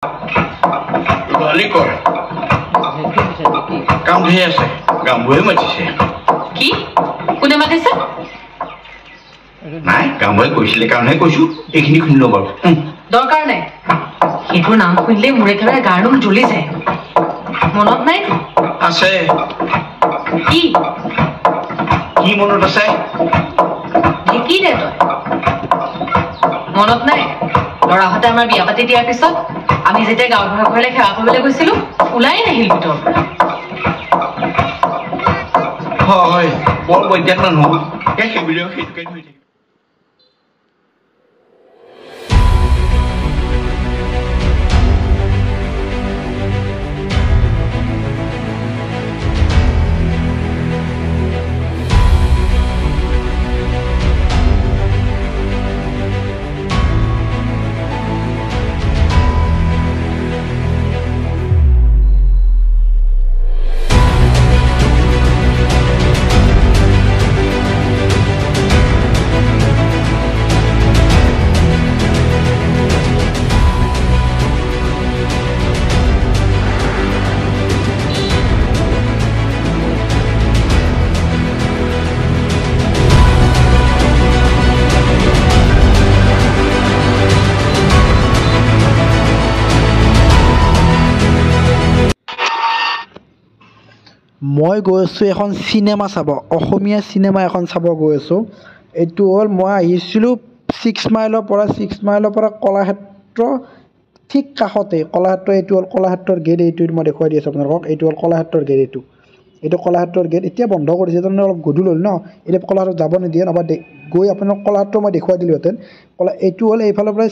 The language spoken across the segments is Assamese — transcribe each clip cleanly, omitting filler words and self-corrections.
গালি কৰ কাম ধেৰ আছে গাঁওবুঢ়াই মাতিছে কি কোনে মাতিছে নাই গাঁওবুঢ়াই কৈছিলে কাৰণেহে কৈছো এইখিনি শুনি লওঁ বাৰু দৰকাৰ নাই সেইটোৰ নাম শুনিলে মোৰ একেবাৰে গাৰ নোম জ্বলি যায় মনত নাই আছে কি কি মনত আছে কি দে তই মনত নাই ল'ৰাহঁতে আমাৰ বিয়া পাতি দিয়াৰ পিছত আমি যেতিয়া গাঁওবুঢ়া ঘৰলৈ সেৱা কৰিবলৈ গৈছিলো ওলাই নাহিল ভিতৰ হয় বৰ বৈদ্যাত মানুহ সেইবুলিও সেইটোকে ধৰি থাকে মই গৈ আছোঁ এখন চিনেমা চাব অসমীয়া চিনেমা এখন চাব গৈ আছোঁ এইটো হ'ল মই আহিছিলোঁ 6 মাইলৰ পৰা কলাক্ষেত্ৰ ঠিক কাষতে কলাক্ষেত্ৰ এইটো হ'ল কলাক্ষেত্ৰৰ গেট এইটো মই দেখুৱাই দি আছোঁ আপোনালোকক এইটো হ'ল কলাক্ষেত্ৰৰ গেট এইটো কলাক্ষেত্ৰৰ গেট এতিয়া বন্ধ কৰিছে তাৰমানে অলপ গধূল হ'ল ন এতিয়া কলাক্ষেত্ৰত যাব নিদিয়ে নহ'বা গৈ আপোনাক কলাক্ষেত্ৰ মই দেখুৱাই দিলোঁহেঁতেন এইটো হ'ল এইফালৰ পৰা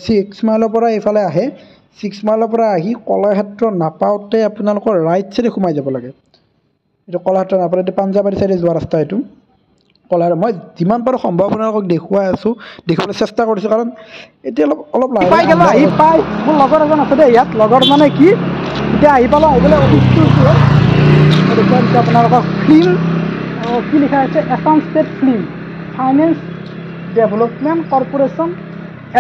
6 মাইলৰ পৰা এইফালে আহে 6 মাইলৰ পৰা আহি কলাক্ষেত্ৰ নাপাওঁতে আপোনালোকৰ ৰাইট চাইডে সোমাই যাব লাগে এইটো কলাক্ষেত্ৰ নাপায় এইটো পাঞ্জাবাৰী চাইডে যোৱা ৰাস্তা এইটো কলাক্ষেত্ৰ মই যিমান পাৰোঁ সম্ভৱ আপোনালোকক দেখুৱাই আছোঁ দেখুৱাবলৈ চেষ্টা কৰিছোঁ কাৰণ এতিয়া অলপ লাহে আহি পাই মোৰ লগৰ এজন আছে দেই ইয়াত লগৰ মানে কি এতিয়া আহি পালোঁ আহি পেলাই অফিচটো দেখুৱাই দিছোঁ আপোনালোকক ফিল্ম কি লিখা আছে Assam state film finance development corporation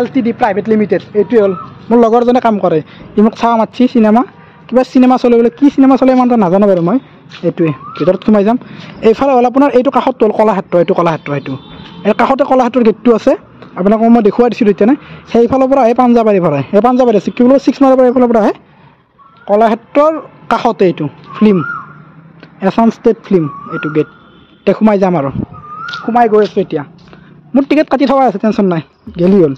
LTD private limited এইটোৱে হ'ল মোৰ লগৰজনে কাম কৰে ই মোক চাহ মাতছি চিনেমা কিবা চিনেমা চলে বোলে কি চিনেমা চলে ইমান এটা নাজানো বাৰু মই এইটোৱে ভিতৰত সোমাই যাম এইফালে হ'ল আপোনাৰ এইটো কাষত হ'ল কলাক্ষেত্ৰ এইটো কলাক্ষেত্ৰ এইটো এই কাষতে কলাক্ষেত্ৰৰ গেটটো আছে আপোনাক মই দেখুৱাই দিছিলোঁ এতিয়া সেইফালৰ পৰা আহে পাঞ্জাবাৰীৰ পৰা এই পাঞ্জাবাৰী আছে কি বোলো 6 মাইলৰ পৰা এইফালৰ পৰা আহে কলাক্ষেত্ৰৰ কাষতে এইটো ফিল্ম আছাম ষ্টেট ফিল্ম এইটো গেট এতিয়া সোমাই যাম আৰু সোমাই গৈ আছোঁ এতিয়া মোৰ টিকেট কাটি থকা আছে টেনশ্যন নাই গেলি হ'ল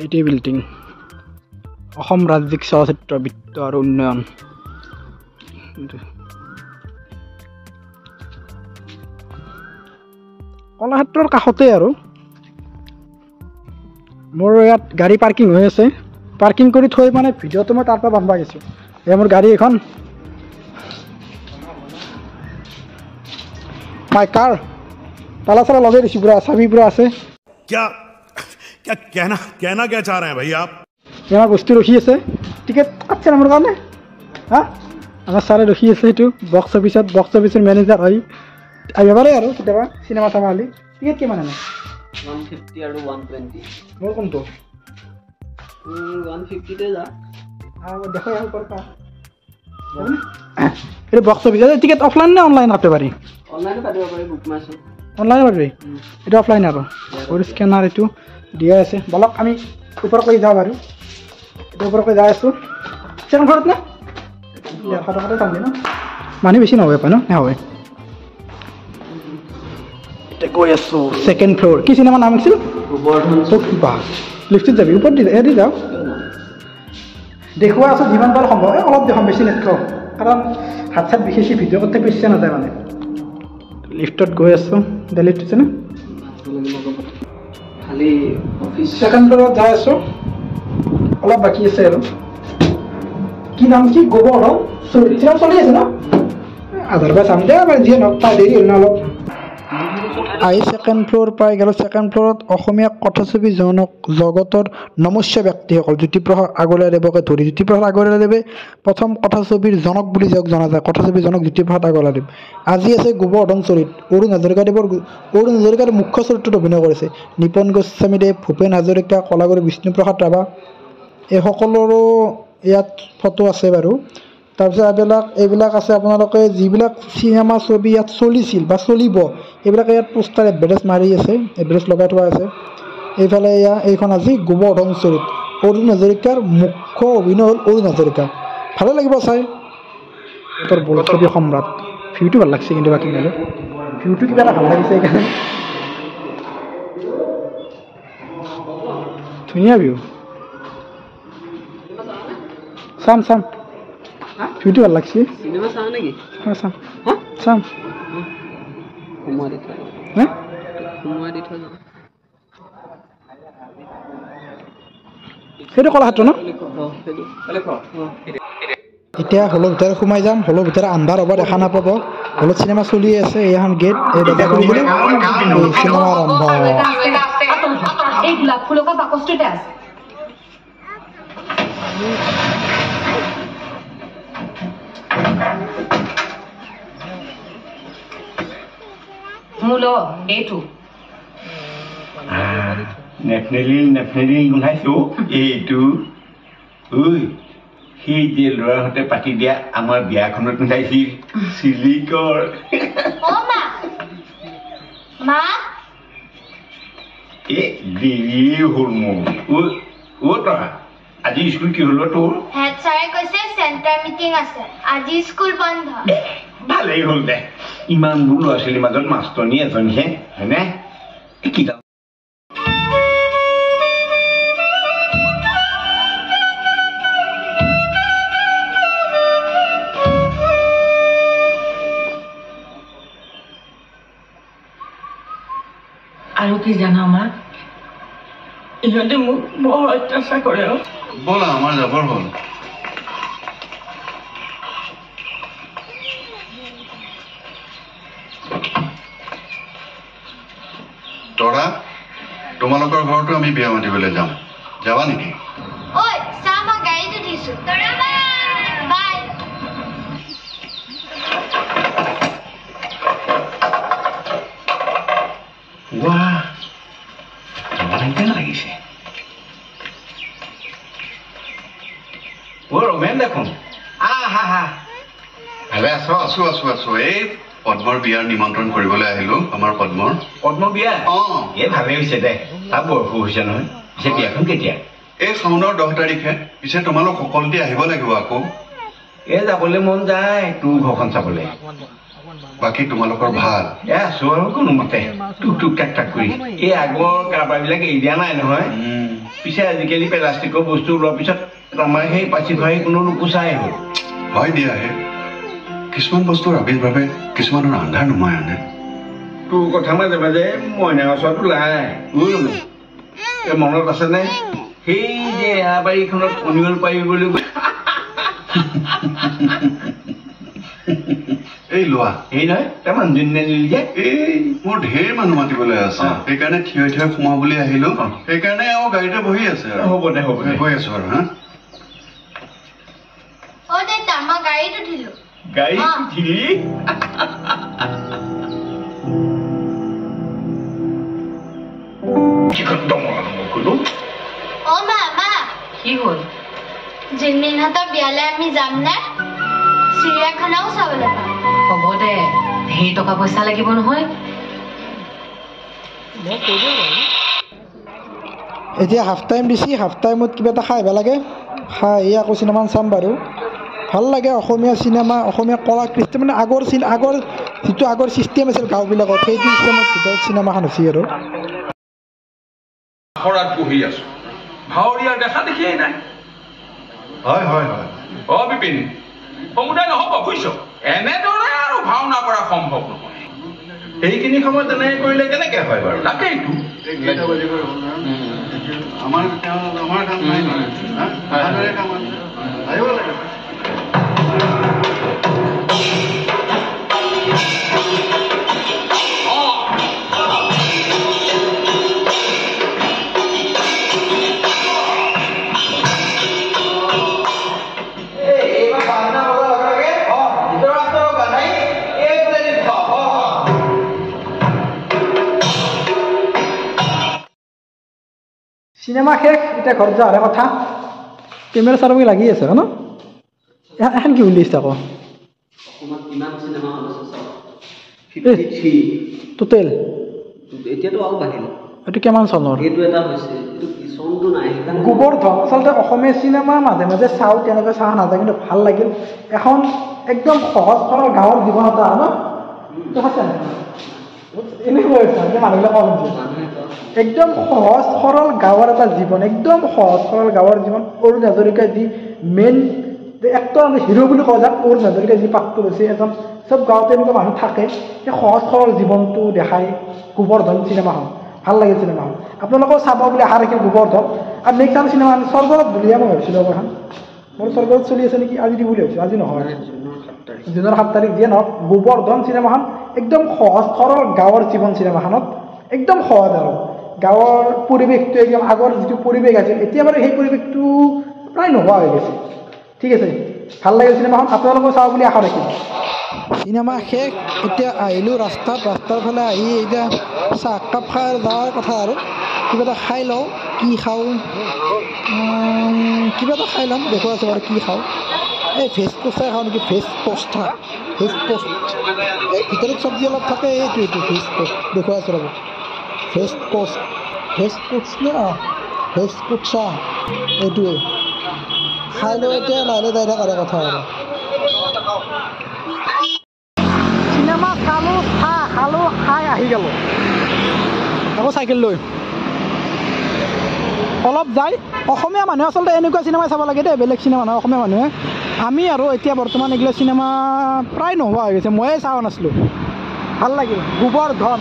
এইটোৱে বিল্ডিং অসম ৰাজ্যিক চলচ্চিত্ৰ বিত্ত আৰু উন্নয়ন কলাক্ষেত্ৰৰ কাষতে আৰু মোৰ ইয়াত গাড়ী পাৰ্কিং হৈ আছে পাৰ্কিং কৰি থৈ মানে ভিডিঅ'টো মই তাৰ পৰা বান্ধবা গৈছোঁ এয়া মোৰ গাড়ী এখন মাই কাৰ তালা চালা লগাই দিছোঁ পুৰা চাবি পুৰা আছে क्या कहना क्या चाह रहे हैं भाई आप यहाँ बस्तु रखी আছে টিকেট কাটছে না মোৰ কাৰণে হা আমাৰ ছাৰে ৰখি আছে এইটো বক্স অফিচৰ মেনেজাৰ হয় আহিব পাৰে আৰু কেতিয়াবা চিনেমা চাব হ'লে টিকেট কিমান আনে 150 আৰু 120 মোৰ কোনটো 150 তে যা দেখো ইয়াৰ ওপৰ পা এইটো বক্স অফিচ টিকেট অফলাইন নে অনলাইন কাটতে পাৰি অনলাইনে কাটিব পাৰি বুক মাই শো অনলাইন পাৰি এইটো অফলাইন আৰু স্কেনাৰ এইটো দিয়া আছে বলক আমি ওপৰ কৰি যাওঁ বাৰু এইটো ওপৰ কৰি যাই আছোঁ চেকেণ্ড ফ্ল'ৰত না ফটোতে টান ন মানুহ বেছি নহয় পাই ন নহয় এতিয়া গৈ আছোঁ ছেকেণ্ড ফ্ল'ৰ কি চিনেমা নাম আছিল কিবা লিফ্টত যাবি ওপৰত দি যাওঁ দেখুওৱা আছোঁ যিমান পাৰোঁ সম্ভৱ অলপ দেখাম বেছি নেদেখাওঁ কাৰণ হাত চাত বিশেষি ভিডিঅ' কৰোঁতে ইচ্ছা নাযায় মানে লিফ্টত গৈ আছোঁ লিফ্ট আছে না খালি অফিচ ছেকেণ্ড ফ্ল'ৰত যাই আছোঁ অলপ বাকী আছে আৰু কি নাম কি গোবৰ্ধন চিনেমা চলি আছে ন আধাৰ পৰা চাম দে যিয়ে নহওক তাৰ দেৰি হ'ল ন অলপ আহি ছেকেণ্ড ফ্ল'ৰ পাই গ'লোঁ ছেকেণ্ড ফ্ল'ৰত অসমীয়া কথাছবি জগতৰ নমস্য ব্যক্তিসকল জ্যোতিপ্ৰসাদ আগৰৱালাদেৱকে ধৰি জ্যোতিপ্ৰসাদ আগৰৱালাদেৱে প্ৰথম কথাছবিৰ জনক বুলি যাওক জনা যায় কথাছবিৰ জনক জ্যোতিপ্ৰসাদ আগৰৱালাদেৱ আজি আছে গোবৰ্ধন চৰিত অৰুণ হাজৰিকাদেৱে মুখ্য চৰিত্ৰত অভিনয় কৰিছে নিপন গোস্বামীদেৱ ভূপেন হাজৰিকা কলাগুৰু বিষ্ণুপ্ৰসাদ ৰাভা এই সকলোৰো ইয়াত ফটো আছে বাৰু তাৰপিছত এইবিলাক আছে আপোনালোকে যিবিলাক চিনেমা ছবি ইয়াত চলিছিল বা চলিব এইবিলাকে ইয়াত পোষ্টাৰ এডভাৰটাইজ মাৰি আছে এডভাৰটাইজ লগাই থোৱা আছে এইফালে এইখন আজি গোবৰ্ধন চৰিত অৰুণ হাজৰিকাৰ মুখ্য অভিনয় হ'ল অৰুণ হাজৰিকা ভালে লাগিব চাই তোৰ বোলছবি সম্ৰাট ভিউটো ভাল লাগছে কিন্তু বাকী মেলে ভিউটো কিবা এটা ভাল লাগিছে সেইকাৰণে ধুনীয়া ভিউ চাম ভিউটো ভাল লাগছে চিনেমা চাওঁ নেকি চাম সোমোৱা দি থৈ যাওঁ সেইটো কলাক্ষেত্ৰ ন এতিয়া হলৰ ভিতৰত সোমাই যাম হলৰ ভিতৰত আন্ধাৰ হ'ব দেখা নাপাব হলত চিনেমা চলি আছে এইখন গেট এই দৰ্জা খুলি দিলে চিনেমা আৰম্ভ এই গোলাপ ফুল বাকচটোতে আছে মূল এইটো নেফনেলিল গোন্ধাইছো এইটো ঐ সেই যে ল'ৰাহঁতে পাতি দিয়া আমাৰ বিয়াখনত গোন্ধাইছিল চিলিকৰ দেৰি হ'ল মোৰ তৰা আজি স্কুল কি হ'ল তোৰ হেড ছাৰে কৈছে চেণ্টাৰ মিটিং আছে আজি স্কুল বন্ধ ভালেই হ'ল দে ইমানবোৰ ল'ৰা ছোৱালীৰ মাজত মাষ্টৰনী এজনীহে হয়নে কি আৰু কি জানা মা ইহঁতে মোক বৰ অত্যাচাৰ কৰে ব'লা আমাৰ যাবৰ হ'ল তৰা তোমালোকৰ ঘৰতো আমি বিয়া মাতিবলৈ যাম যাবা নেকি ঐ চা মই গাড়ীত উঠিছো বাই ৱাহ লাগিছে ৰমেন দেখোন ভালে আছো এই পদ্মৰ বিয়াৰ নিমন্ত্ৰণ কৰিবলৈ আহিলো আমাৰ পদ্মৰ বিয়া এই ভালে হৈছে দে তাৰ বয়সো হৈছে নহয় পিছে বিয়াখন কেতিয়া এই শাওনৰ 10 তাৰিখে পিছে তোমালোক সকলোতে আহিব লাগিব আকৌ এই যাবলৈ মন যায় তোৰ ঘৰখন চাবলৈ বাকী তোমালোকৰ ভাল আছো আৰু কোনোমতে টুক টাক কৰি এই আগৰ কাৰবাৰবিলাক এৰি দিয়া নাই নহয় পিছে আজিকালি প্লাষ্টিকৰ বস্তু ওলোৱাৰ পিছত আমাৰ সেই পাচি খোৱাই কোনো নুপুচাই হ'ল হয় দিয়া হে কিছুমান বস্তুৰ আবিৰ্ভাৱে কিছুমানৰ আন্ধাৰ নোমায় আনে তোৰ কথা মাজে মাজে মইনা ওচৰত ওলাই মনত আছেনে সেই যে এৰাবাৰীখনত অনিয়ল পাৰিবলৈ এই লোৱা এই নহয় তাৰ মানুহজনী নিলি যে এই মোৰ ঢেৰ মানুহ মাতিবলৈ আছে সেইকাৰণে থিয় সোমাও বুলি আহিলো সেইকাৰণে আৰু গাড়ীতে বহি আছে হ'ব দে গৈ আছো আৰু হা মই গাড়ীত উঠিলো গাড়ীত উঠিলি কি হ'ল জিনমিনহঁতৰ বিয়ালৈ আমি যাম নে চিৰিয়াখানাও চাবলৈ পাম হ'ব দে ধেৰ টকা পইচা লাগিব নহয় এতিয়া হাফ টাইম দিছি হাফ টাইমত কিবা এটা খাই ভাল লাগে খাই আকৌ চিনেমা চাম বাৰু ভাল লাগে অসমীয়া চিনেমা অসমীয়া কলা কৃষ্টি মানে আগৰ যিটো আগৰ ছিষ্টেম আছিল গাঁওবিলাকত সেইটো ছিষ্টেমত ভিতৰত চিনেমাখন হৈছে আৰু ঘৰত বহি আছো ভাৱৰীয়াৰ দেখা দেখিয়েই নাই হয় বিপিন সমুদায় নহ'ব বুজিছ এনেদৰে আৰু ভাওনা কৰা সম্ভৱ নহয় সেইখিনি সময়ত তেনেকৈ কৰিলে কেনেকৈ হয় বাৰু তাকেইতো আমাৰ কাম নাই কাম আছে আহিব লাগে চিনেমা শেষ এতিয়া ঘৰত যোৱাৰে কথা কেমেৰা চাৰমে লাগি আছে ন এখন কি উলিয়াইছে আকৌ কিমান চিনেমা হল আছে চাওক 53 টোটেল এতিয়াতো আৰু বাঢ়িল এইটো কিমান চনৰ এইটো এটা হৈছে এইটো কিচনটো নাই গোবৰ্ধন আচলতে অসমীয়া চিনেমা মাজে মাজে চাওঁ তেনেকৈ চাহ নাযায় কিন্তু ভাল লাগিল এখন একদম সহজ সৰল গাঁৱৰ জীৱন এটা ন এনেকৈ মানুহবিলাক একদম সহজ সৰল গাঁৱৰ এটা জীৱন একদম সহজ সৰল গাঁৱৰ জীৱন অৰুণ হাজৰিকাই যি মেইন এক্টৰ হিৰো বুলি কোৱা যায় অৰুণ হাজৰিকাই যি পাঠটো লৈছে এজন চব গাঁৱতে এনেকুৱা মানুহ থাকে সেই সহজ সৰল জীৱনটো দেখাই গোবৰ্ধন চিনেমাখন ভাল লাগিল চিনেমাখন আপোনালোকেও চাব বুলি আশা ৰাখিল গোবৰ্ধন আৰু নেক্সট টাইম চিনেমা স্বৰ্গত বুলিয়ে মই ভাবিছিলোঁ এখন মোৰ স্বৰ্গত চলি আছে নেকি আজি দি বুলি ভাবিছোঁ আজি নহয় জুনৰ 7 তাৰিখ যিয়ে নহওক গোবৰ্ধন চিনেমাখন একদম সহজ সৰল গাঁৱৰ জীৱন চিনেমাখনত একদম সহজ আৰু গাঁৱৰ পৰিৱেশটো একদম আগৰ যিটো পৰিৱেশ আছিল এতিয়া বাৰু সেই পৰিৱেশটো প্ৰায় নোহোৱা হৈ গৈছে ঠিক আছে ভাল লাগিল চিনেমাখন আপোনালোকেও চাব বুলি আশা ৰাখিলোঁ চিনেমা শেষ এতিয়া আহিলোঁ ৰাস্তাৰ ফালে আহি এতিয়া চাহ একাপ খাই যোৱাৰ কথা আৰু কিবা এটা খাই লওঁ কি খাওঁ কিবা এটা খাই ল'ম দেখুৱাই আছোঁ বাৰু কি খাওঁ এই ভেজ পোষ্টাই খাওঁ নেকি ভেজ পোষ্ট এই ভিতৰত চব্জি অলপ থাকে এইটো ভেজ পোষ্ট দেখুৱাই আছোঁ ৰ'ব ভেজ পোষ্ট ন ভেজ পোষ্টা এইটোৱে খাই লৈ এতিয়া লাহে যাই থকাৰ কথা আৰু চিনেমা চালোঁ চাহ খালোঁ খাই আহি গ'লোঁ আকৌ চাইকেল লৈ অলপ যায় অসমীয়া মানুহে আচলতে এনেকুৱা চিনেমা চাব লাগে দেই বেলেগ চিনেমা নহয় অসমীয়া মানুহে আমি আৰু এতিয়া বৰ্তমান এইগিলা চিনেমা প্ৰায় নোহোৱা হৈ গৈছে ময়ে চাৱা নাছিলোঁ ভাল লাগিল গোবৰ্ধন